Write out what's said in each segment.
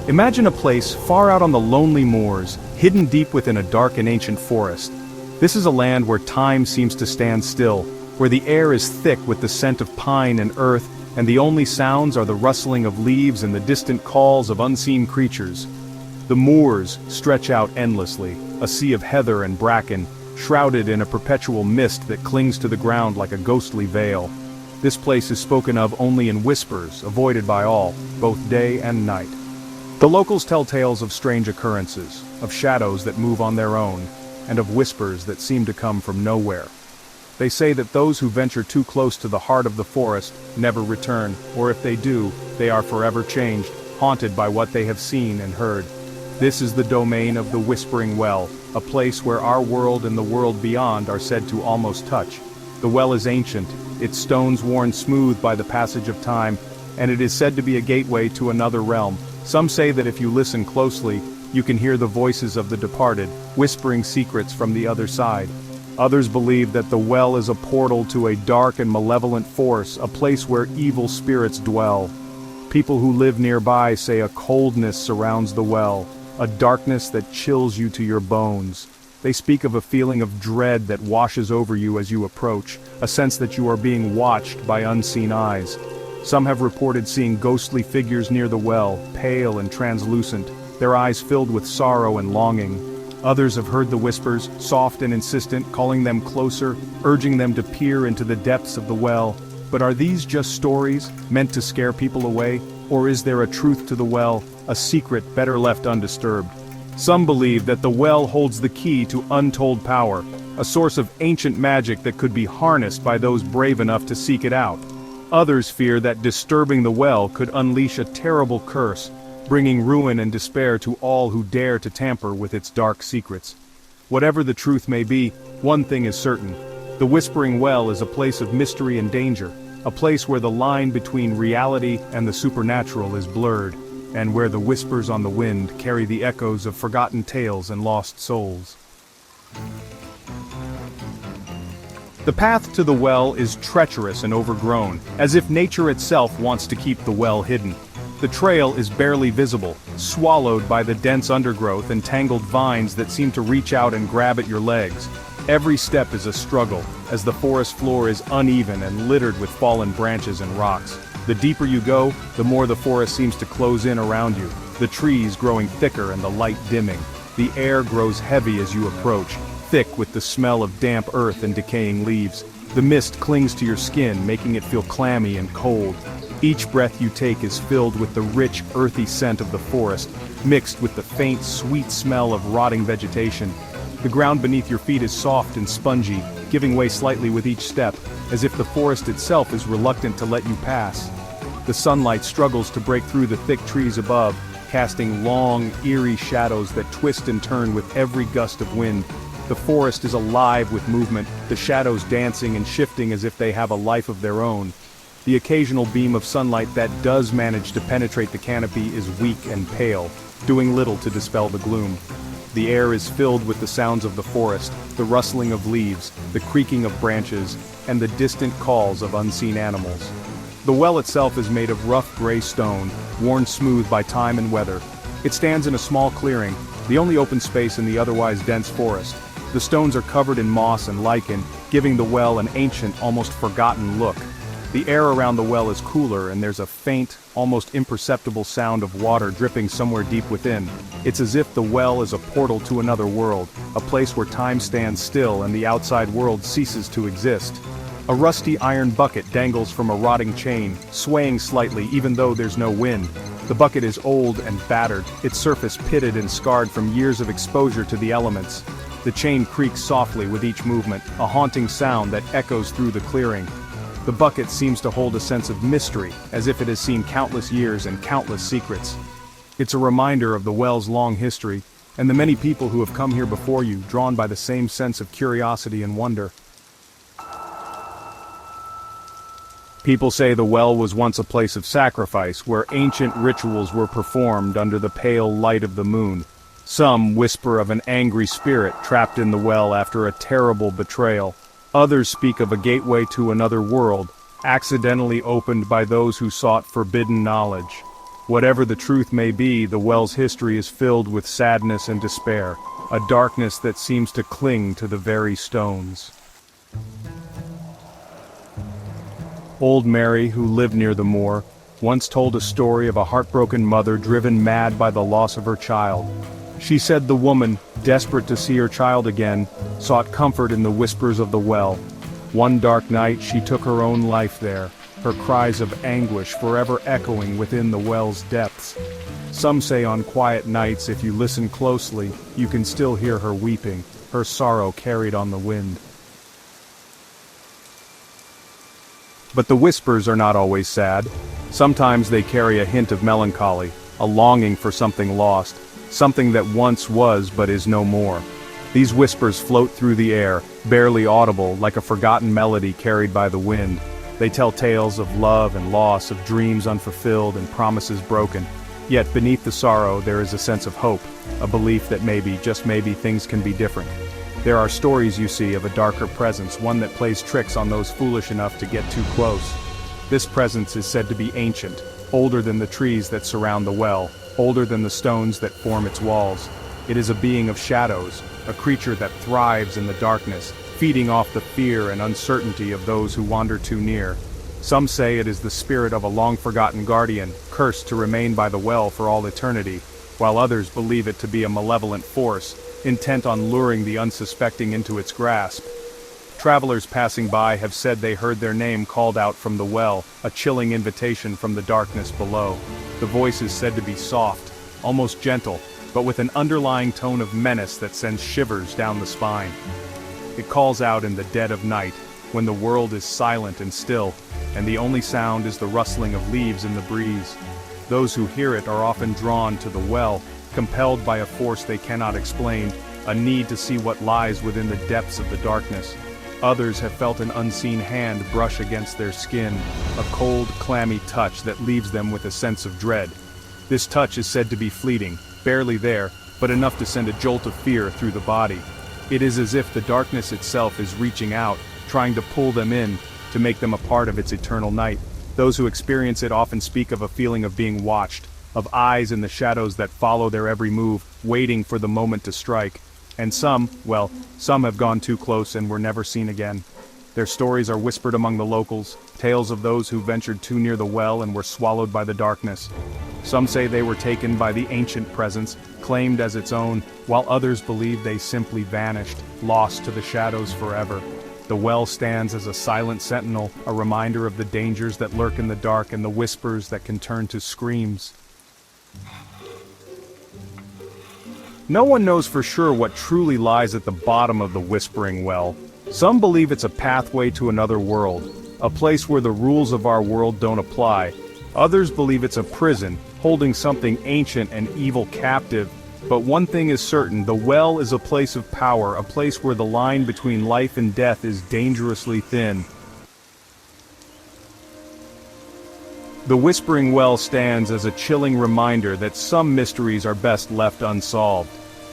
Imagine a place far out on the lonely moors, hidden deep within a dark and ancient forest. This is a land where time seems to stand still, where the air is thick with the scent of pine and earth, and the only sounds are the rustling of leaves and the distant calls of unseen creatures. The moors stretch out endlessly, a sea of heather and bracken, shrouded in a perpetual mist that clings to the ground like a ghostly veil. This place is spoken of only in whispers, avoided by all, both day and night. The locals tell tales of strange occurrences, of shadows that move on their own, and of whispers that seem to come from nowhere. They say that those who venture too close to the heart of the forest never return, or if they do, they are forever changed, haunted by what they have seen and heard. This is the domain of the Whispering Well, a place where our world and the world beyond are said to almost touch. The well is ancient, its stones worn smooth by the passage of time, and it is said to be a gateway to another realm. Some say that if you listen closely, you can hear the voices of the departed, whispering secrets from the other side. Others believe that the well is a portal to a dark and malevolent force, a place where evil spirits dwell. People who live nearby say a coldness surrounds the well, a darkness that chills you to your bones. They speak of a feeling of dread that washes over you as you approach, a sense that you are being watched by unseen eyes. Some have reported seeing ghostly figures near the well, pale and translucent, their eyes filled with sorrow and longing. Others have heard the whispers, soft and insistent, calling them closer, urging them to peer into the depths of the well. But are these just stories, meant to scare people away, or is there a truth to the well, a secret better left undisturbed? Some believe that the well holds the key to untold power, a source of ancient magic that could be harnessed by those brave enough to seek it out. Others fear that disturbing the well could unleash a terrible curse, bringing ruin and despair to all who dare to tamper with its dark secrets. Whatever the truth may be, one thing is certain. The Whispering Well is a place of mystery and danger, a place where the line between reality and the supernatural is blurred, and where the whispers on the wind carry the echoes of forgotten tales and lost souls. The path to the well is treacherous and overgrown, as if nature itself wants to keep the well hidden. The trail is barely visible, swallowed by the dense undergrowth and tangled vines that seem to reach out and grab at your legs. Every step is a struggle, as the forest floor is uneven and littered with fallen branches and rocks. The deeper you go, the more the forest seems to close in around you, the trees growing thicker and the light dimming. The air grows heavy as you approach, thick with the smell of damp earth and decaying leaves. The mist clings to your skin, making it feel clammy and cold. Each breath you take is filled with the rich, earthy scent of the forest, mixed with the faint, sweet smell of rotting vegetation. The ground beneath your feet is soft and spongy, giving way slightly with each step, as if the forest itself is reluctant to let you pass. The sunlight struggles to break through the thick trees above, casting long, eerie shadows that twist and turn with every gust of wind. The forest is alive with movement, the shadows dancing and shifting as if they have a life of their own. The occasional beam of sunlight that does manage to penetrate the canopy is weak and pale, doing little to dispel the gloom. The air is filled with the sounds of the forest, the rustling of leaves, the creaking of branches, and the distant calls of unseen animals. The well itself is made of rough gray stone, worn smooth by time and weather. It stands in a small clearing, the only open space in the otherwise dense forest. The stones are covered in moss and lichen, giving the well an ancient, almost forgotten look. The air around the well is cooler, and there's a faint, almost imperceptible sound of water dripping somewhere deep within. It's as if the well is a portal to another world, a place where time stands still and the outside world ceases to exist. A rusty iron bucket dangles from a rotting chain, swaying slightly even though there's no wind. The bucket is old and battered, its surface pitted and scarred from years of exposure to the elements. The chain creaks softly with each movement, a haunting sound that echoes through the clearing. The bucket seems to hold a sense of mystery, as if it has seen countless years and countless secrets. It's a reminder of the well's long history, and the many people who have come here before you, drawn by the same sense of curiosity and wonder. People say the well was once a place of sacrifice, where ancient rituals were performed under the pale light of the moon. Some whisper of an angry spirit trapped in the well after a terrible betrayal. Others speak of a gateway to another world, accidentally opened by those who sought forbidden knowledge. Whatever the truth may be, the well's history is filled with sadness and despair, a darkness that seems to cling to the very stones. Old Mary, who lived near the moor, once told a story of a heartbroken mother driven mad by the loss of her child. She said the woman, desperate to see her child again, sought comfort in the whispers of the well. One dark night she took her own life there, her cries of anguish forever echoing within the well's depths. Some say on quiet nights, if you listen closely, you can still hear her weeping, her sorrow carried on the wind. But the whispers are not always sad. Sometimes they carry a hint of melancholy, a longing for something lost, something that once was but is no more. These whispers float through the air, barely audible, like a forgotten melody carried by the wind. They tell tales of love and loss, of dreams unfulfilled and promises broken. Yet beneath the sorrow there is a sense of hope, a belief that maybe, just maybe, things can be different. There are stories, you see, of a darker presence, one that plays tricks on those foolish enough to get too close. This presence is said to be ancient, older than the trees that surround the well, older than the stones that form its walls. It is a being of shadows, a creature that thrives in the darkness, feeding off the fear and uncertainty of those who wander too near. Some say it is the spirit of a long-forgotten guardian, cursed to remain by the well for all eternity, while others believe it to be a malevolent force, intent on luring the unsuspecting into its grasp. Travelers passing by have said they heard their name called out from the well, a chilling invitation from the darkness below. The voice is said to be soft, almost gentle, but with an underlying tone of menace that sends shivers down the spine. It calls out in the dead of night, when the world is silent and still, and the only sound is the rustling of leaves in the breeze. Those who hear it are often drawn to the well, compelled by a force they cannot explain, a need to see what lies within the depths of the darkness. Others have felt an unseen hand brush against their skin, a cold, clammy touch that leaves them with a sense of dread. This touch is said to be fleeting, barely there, but enough to send a jolt of fear through the body. It is as if the darkness itself is reaching out, trying to pull them in, to make them a part of its eternal night. Those who experience it often speak of a feeling of being watched, of eyes in the shadows that follow their every move, waiting for the moment to strike. And some have gone too close and were never seen again. Their stories are whispered among the locals, tales of those who ventured too near the well and were swallowed by the darkness. Some say they were taken by the ancient presence, claimed as its own, while others believe they simply vanished, lost to the shadows forever. The well stands as a silent sentinel, a reminder of the dangers that lurk in the dark and the whispers that can turn to screams. No one knows for sure what truly lies at the bottom of the Whispering Well. Some believe it's a pathway to another world, a place where the rules of our world don't apply. Others believe it's a prison, holding something ancient and evil captive. But one thing is certain, the well is a place of power, a place where the line between life and death is dangerously thin. The Whispering Well stands as a chilling reminder that some mysteries are best left unsolved.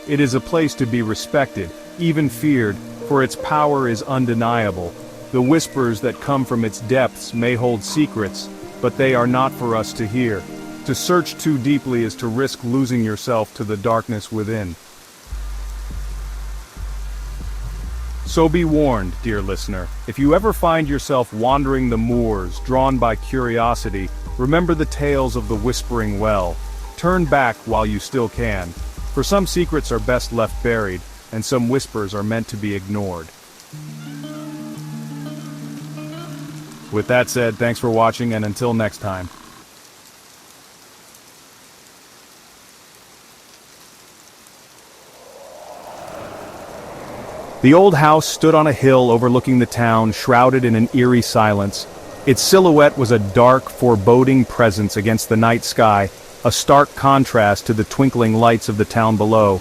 It is a place to be respected, even feared, for its power is undeniable. The whispers that come from its depths may hold secrets, but they are not for us to hear. To search too deeply is to risk losing yourself to the darkness within. So be warned, dear listener, if you ever find yourself wandering the moors, drawn by curiosity, remember the tales of the Whispering Well. Turn back while you still can, for some secrets are best left buried, and some whispers are meant to be ignored. With that said, thanks for watching, and until next time. The old house stood on a hill overlooking the town, shrouded in an eerie silence. Its silhouette was a dark, foreboding presence against the night sky, a stark contrast to the twinkling lights of the town below.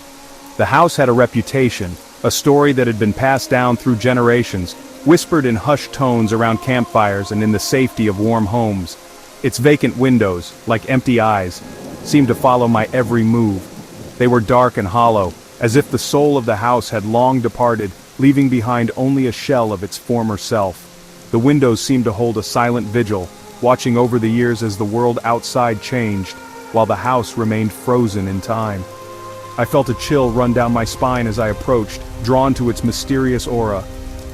The house had a reputation, a story that had been passed down through generations, whispered in hushed tones around campfires and in the safety of warm homes. Its vacant windows, like empty eyes, seemed to follow my every move. They were dark and hollow, as if the soul of the house had long departed, leaving behind only a shell of its former self. The windows seemed to hold a silent vigil, watching over the years as the world outside changed. while the house remained frozen in time. I felt a chill run down my spine as I approached, drawn to its mysterious aura.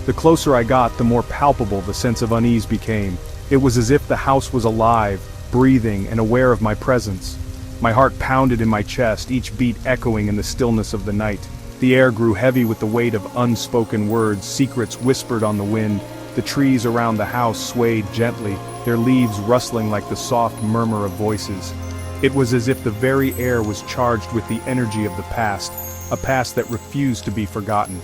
The closer I got, the more palpable the sense of unease became. It was as if the house was alive, breathing, and aware of my presence. My heart pounded in my chest, each beat echoing in the stillness of the night. The air grew heavy with the weight of unspoken words, secrets whispered on the wind. The trees around the house swayed gently, their leaves rustling like the soft murmur of voices. It was as if the very air was charged with the energy of the past, a past that refused to be forgotten.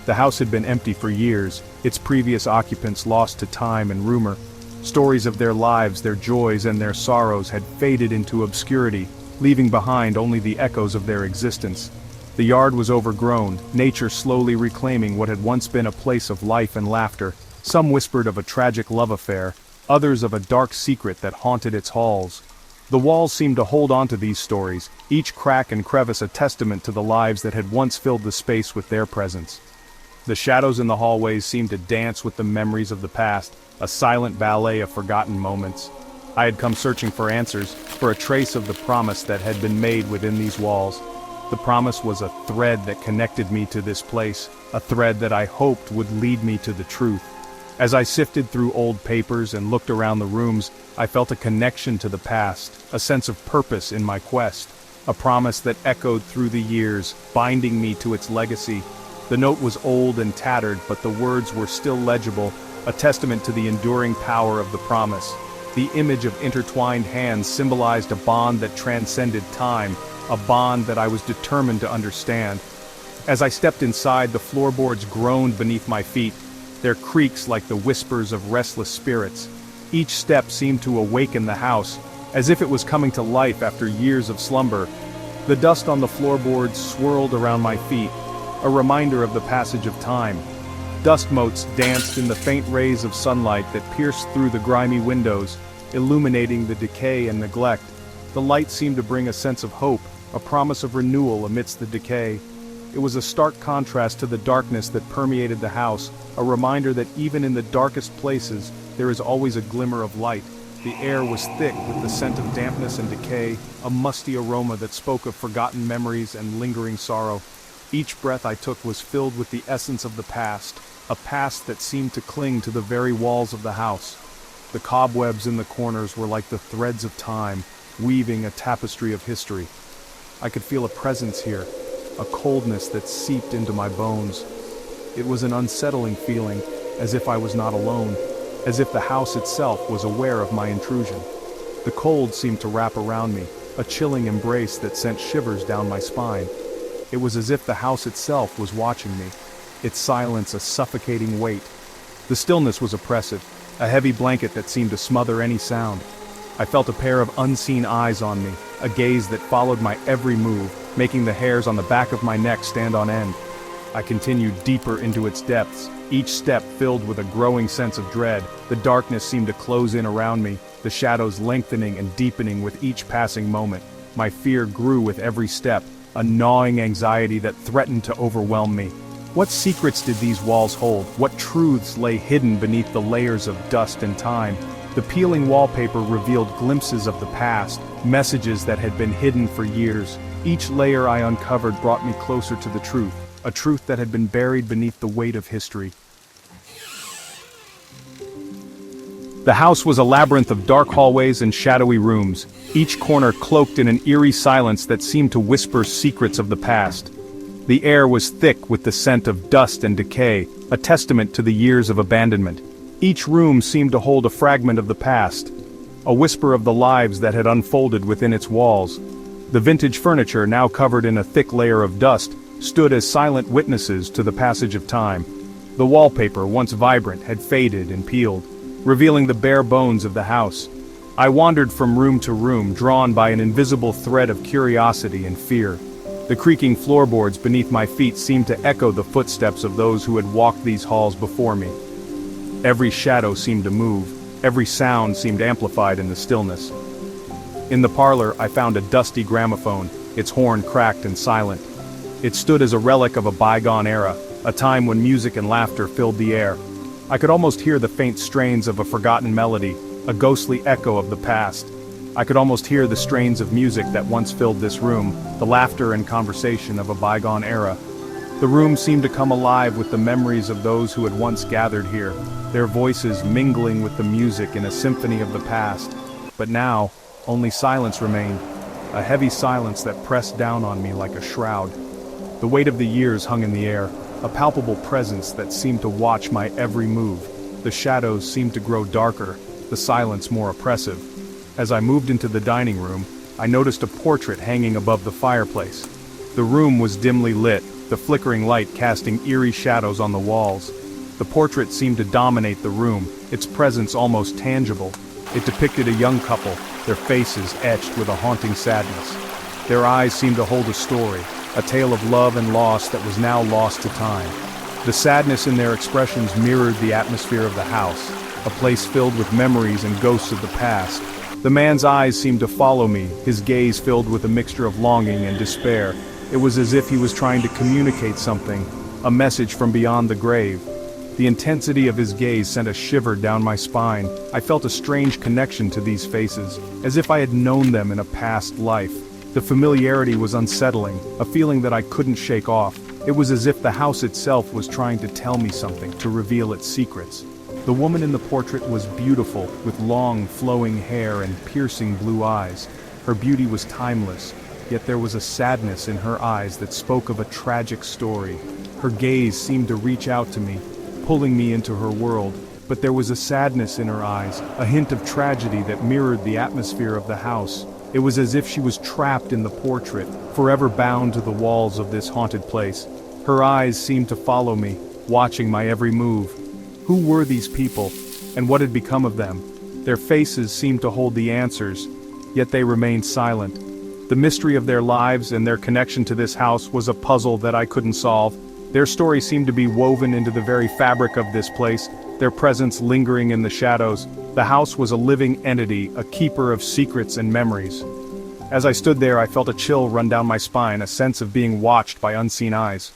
The house had been empty for years, its previous occupants lost to time and rumor. Stories of their lives, their joys and their sorrows had faded into obscurity, leaving behind only the echoes of their existence. The yard was overgrown, nature slowly reclaiming what had once been a place of life and laughter. Some whispered of a tragic love affair, others of a dark secret that haunted its halls. The walls seemed to hold on to these stories, each crack and crevice a testament to the lives that had once filled the space with their presence. The shadows in the hallways seemed to dance with the memories of the past, a silent ballet of forgotten moments. I had come searching for answers, for a trace of the promise that had been made within these walls. The promise was a thread that connected me to this place, a thread that I hoped would lead me to the truth. As I sifted through old papers and looked around the rooms, I felt a connection to the past, a sense of purpose in my quest, a promise that echoed through the years, binding me to its legacy. The note was old and tattered, but the words were still legible, a testament to the enduring power of the promise. The image of intertwined hands symbolized a bond that transcended time, a bond that I was determined to understand. As I stepped inside, the floorboards groaned beneath my feet, their creaks like the whispers of restless spirits. Each step seemed to awaken the house, as if it was coming to life after years of slumber. The dust on the floorboards swirled around my feet, a reminder of the passage of time. Dust motes danced in the faint rays of sunlight that pierced through the grimy windows, illuminating the decay and neglect. The light seemed to bring a sense of hope, a promise of renewal amidst the decay. It was a stark contrast to the darkness that permeated the house, a reminder that even in the darkest places, there is always a glimmer of light. The air was thick with the scent of dampness and decay, a musty aroma that spoke of forgotten memories and lingering sorrow. Each breath I took was filled with the essence of the past, a past that seemed to cling to the very walls of the house. The cobwebs in the corners were like the threads of time, weaving a tapestry of history. I could feel a presence here, a coldness that seeped into my bones. It was an unsettling feeling, as if I was not alone, as if the house itself was aware of my intrusion. The cold seemed to wrap around me, a chilling embrace that sent shivers down my spine. It was as if the house itself was watching me, its silence a suffocating weight. The stillness was oppressive, a heavy blanket that seemed to smother any sound. I felt a pair of unseen eyes on me, a gaze that followed my every move, making the hairs on the back of my neck stand on end. I continued deeper into its depths, each step filled with a growing sense of dread. The darkness seemed to close in around me, the shadows lengthening and deepening with each passing moment. My fear grew with every step, a gnawing anxiety that threatened to overwhelm me. What secrets did these walls hold? What truths lay hidden beneath the layers of dust and time? The peeling wallpaper revealed glimpses of the past, messages that had been hidden for years. Each layer I uncovered brought me closer to the truth, a truth that had been buried beneath the weight of history. The house was a labyrinth of dark hallways and shadowy rooms, each corner cloaked in an eerie silence that seemed to whisper secrets of the past. The air was thick with the scent of dust and decay, a testament to the years of abandonment. Each room seemed to hold a fragment of the past, a whisper of the lives that had unfolded within its walls. The vintage furniture, now covered in a thick layer of dust, stood as silent witnesses to the passage of time. The wallpaper, once vibrant, had faded and peeled, revealing the bare bones of the house. I wandered from room to room, drawn by an invisible thread of curiosity and fear. The creaking floorboards beneath my feet seemed to echo the footsteps of those who had walked these halls before me. Every shadow seemed to move, every sound seemed amplified in the stillness. In the parlor, I found a dusty gramophone, its horn cracked and silent. It stood as a relic of a bygone era, a time when music and laughter filled the air. I could almost hear the faint strains of a forgotten melody, a ghostly echo of the past. I could almost hear the strains of music that once filled this room, the laughter and conversation of a bygone era. The room seemed to come alive with the memories of those who had once gathered here, their voices mingling with the music in a symphony of the past. But now, only silence remained, a heavy silence that pressed down on me like a shroud. The weight of the years hung in the air, a palpable presence that seemed to watch my every move. The shadows seemed to grow darker, the silence more oppressive. As I moved into the dining room, I noticed a portrait hanging above the fireplace. The room was dimly lit, the flickering light casting eerie shadows on the walls. The portrait seemed to dominate the room, its presence almost tangible. It depicted a young couple, their faces etched with a haunting sadness. Their eyes seemed to hold a story, a tale of love and loss that was now lost to time. The sadness in their expressions mirrored the atmosphere of the house, a place filled with memories and ghosts of the past. The man's eyes seemed to follow me, his gaze filled with a mixture of longing and despair. It was as if he was trying to communicate something, a message from beyond the grave. The intensity of his gaze sent a shiver down my spine. I felt a strange connection to these faces, as if I had known them in a past life. The familiarity was unsettling, a feeling that I couldn't shake off. It was as if the house itself was trying to tell me something, to reveal its secrets. The woman in the portrait was beautiful, with long, flowing hair and piercing blue eyes. Her beauty was timeless, yet there was a sadness in her eyes that spoke of a tragic story. Her gaze seemed to reach out to me, pulling me into her world, but there was a sadness in her eyes, a hint of tragedy that mirrored the atmosphere of the house. It was as if she was trapped in the portrait, forever bound to the walls of this haunted place. Her eyes seemed to follow me, watching my every move. Who were these people, and what had become of them? Their faces seemed to hold the answers, yet they remained silent. The mystery of their lives and their connection to this house was a puzzle that I couldn't solve. Their story seemed to be woven into the very fabric of this place, their presence lingering in the shadows. The house was a living entity, a keeper of secrets and memories. As I stood there, I felt a chill run down my spine, a sense of being watched by unseen eyes.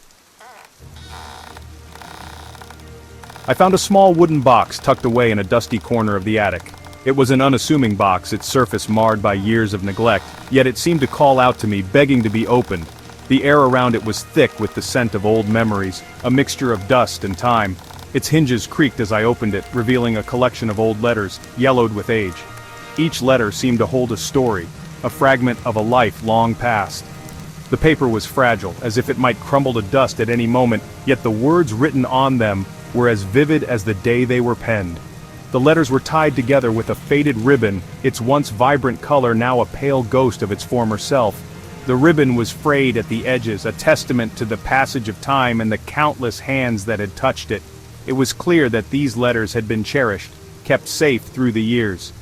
I found a small wooden box tucked away in a dusty corner of the attic. It was an unassuming box, its surface marred by years of neglect, yet it seemed to call out to me, begging to be opened. The air around it was thick with the scent of old memories, a mixture of dust and time. Its hinges creaked as I opened it, revealing a collection of old letters, yellowed with age. Each letter seemed to hold a story, a fragment of a life long past. The paper was fragile, as if it might crumble to dust at any moment, yet the words written on them were as vivid as the day they were penned. The letters were tied together with a faded ribbon, its once vibrant color now a pale ghost of its former self. The ribbon was frayed at the edges, a testament to the passage of time and the countless hands that had touched it. It was clear that these letters had been cherished, kept safe through the years.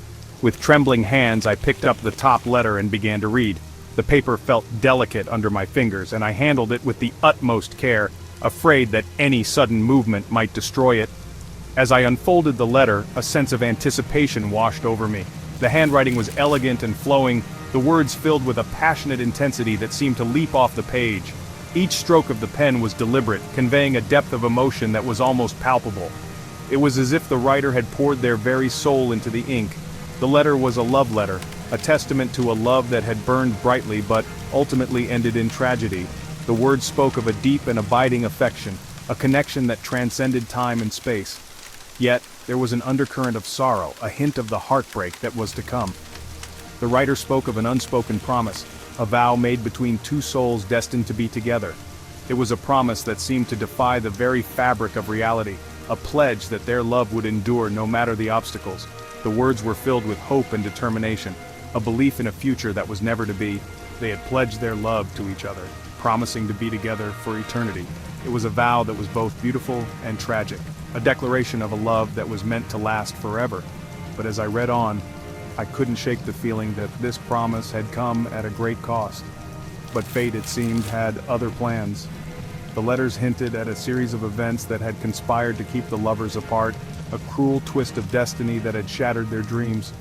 With trembling hands, I picked up the top letter and began to read. The paper felt delicate under my fingers, and I handled it with the utmost care, afraid that any sudden movement might destroy it. As I unfolded the letter, a sense of anticipation washed over me. The handwriting was elegant and flowing, the words filled with a passionate intensity that seemed to leap off the page. Each stroke of the pen was deliberate, conveying a depth of emotion that was almost palpable. It was as if the writer had poured their very soul into the ink. The letter was a love letter, a testament to a love that had burned brightly but ultimately ended in tragedy. The words spoke of a deep and abiding affection, a connection that transcended time and space. Yet, there was an undercurrent of sorrow, a hint of the heartbreak that was to come. The writer spoke of an unspoken promise, a vow made between two souls destined to be together. It was a promise that seemed to defy the very fabric of reality, a pledge that their love would endure no matter the obstacles. The words were filled with hope and determination, a belief in a future that was never to be. They had pledged their love to each other, promising to be together for eternity. It was a vow that was both beautiful and tragic, a declaration of a love that was meant to last forever. But as I read on, I couldn't shake the feeling that this promise had come at a great cost. But fate, it seemed, had other plans. The letters hinted at a series of events that had conspired to keep the lovers apart, a cruel twist of destiny that had shattered their dreams.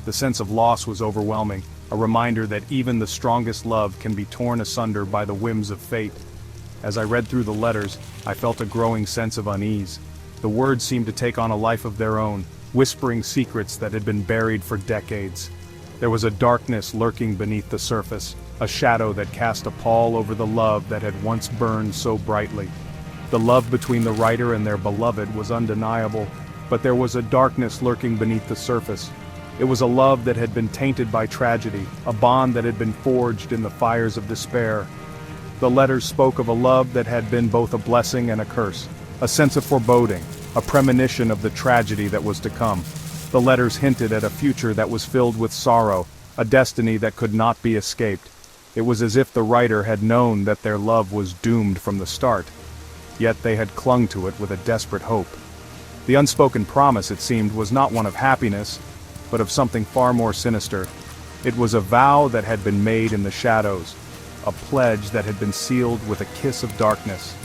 The sense of loss was overwhelming, a reminder that even the strongest love can be torn asunder by the whims of fate. As I read through the letters, I felt a growing sense of unease. The words seemed to take on a life of their own, whispering secrets that had been buried for decades. There was a darkness lurking beneath the surface, a shadow that cast a pall over the love that had once burned so brightly. The love between the writer and their beloved was undeniable, but there was a darkness lurking beneath the surface. It was a love that had been tainted by tragedy, a bond that had been forged in the fires of despair. The letters spoke of a love that had been both a blessing and a curse, a sense of foreboding, a premonition of the tragedy that was to come. The letters hinted at a future that was filled with sorrow, a destiny that could not be escaped. It was as if the writer had known that their love was doomed from the start, yet they had clung to it with a desperate hope. The unspoken promise, it seemed, was not one of happiness, but of something far more sinister. It was a vow that had been made in the shadows, a pledge that had been sealed with a kiss of darkness.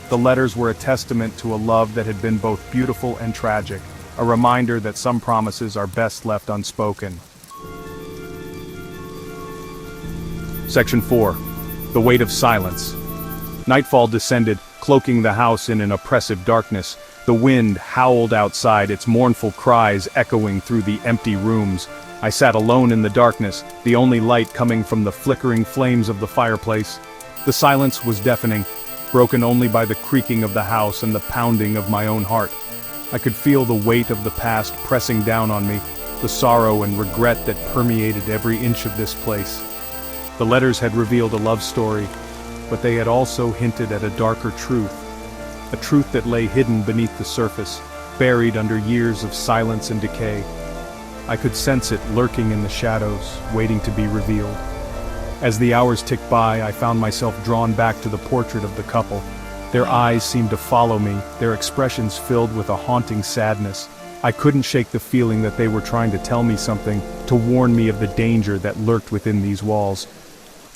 The letters were a testament to a love that had been both beautiful and tragic, a reminder that some promises are best left unspoken. Section 4. The Weight of Silence. Nightfall descended, cloaking the house in an oppressive darkness. The wind howled outside, its mournful cries echoing through the empty rooms. I sat alone in the darkness, the only light coming from the flickering flames of the fireplace. The silence was deafening, broken only by the creaking of the house and the pounding of my own heart. I could feel the weight of the past pressing down on me, the sorrow and regret that permeated every inch of this place. The letters had revealed a love story, but they had also hinted at a darker truth. A truth that lay hidden beneath the surface, buried under years of silence and decay. I could sense it lurking in the shadows, waiting to be revealed. As the hours ticked by, I found myself drawn back to the portrait of the couple. Their eyes seemed to follow me, their expressions filled with a haunting sadness. I couldn't shake the feeling that they were trying to tell me something, to warn me of the danger that lurked within these walls.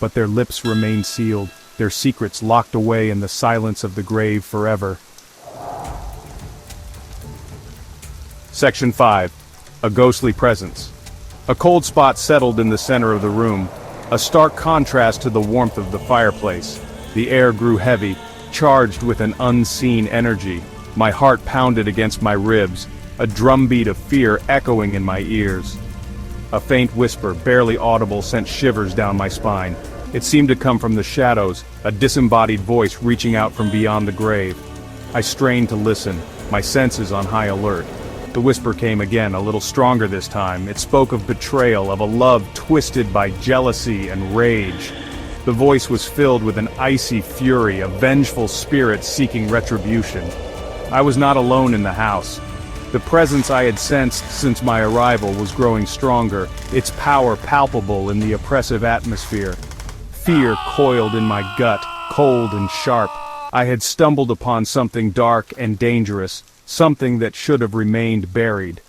But their lips remained sealed, their secrets locked away in the silence of the grave forever. Section 5. A Ghostly Presence. A cold spot settled in the center of the room, a stark contrast to the warmth of the fireplace. The air grew heavy, charged with an unseen energy. My heart pounded against my ribs, a drumbeat of fear echoing in my ears. A faint whisper, barely audible, sent shivers down my spine. It seemed to come from the shadows, a disembodied voice reaching out from beyond the grave. I strained to listen, my senses on high alert. The whisper came again, a little stronger this time. It spoke of betrayal, of a love twisted by jealousy and rage. The voice was filled with an icy fury, a vengeful spirit seeking retribution. I was not alone in the house. The presence I had sensed since my arrival was growing stronger, its power palpable in the oppressive atmosphere. Fear coiled in my gut, cold and sharp. I had stumbled upon something dark and dangerous, something that should have remained buried.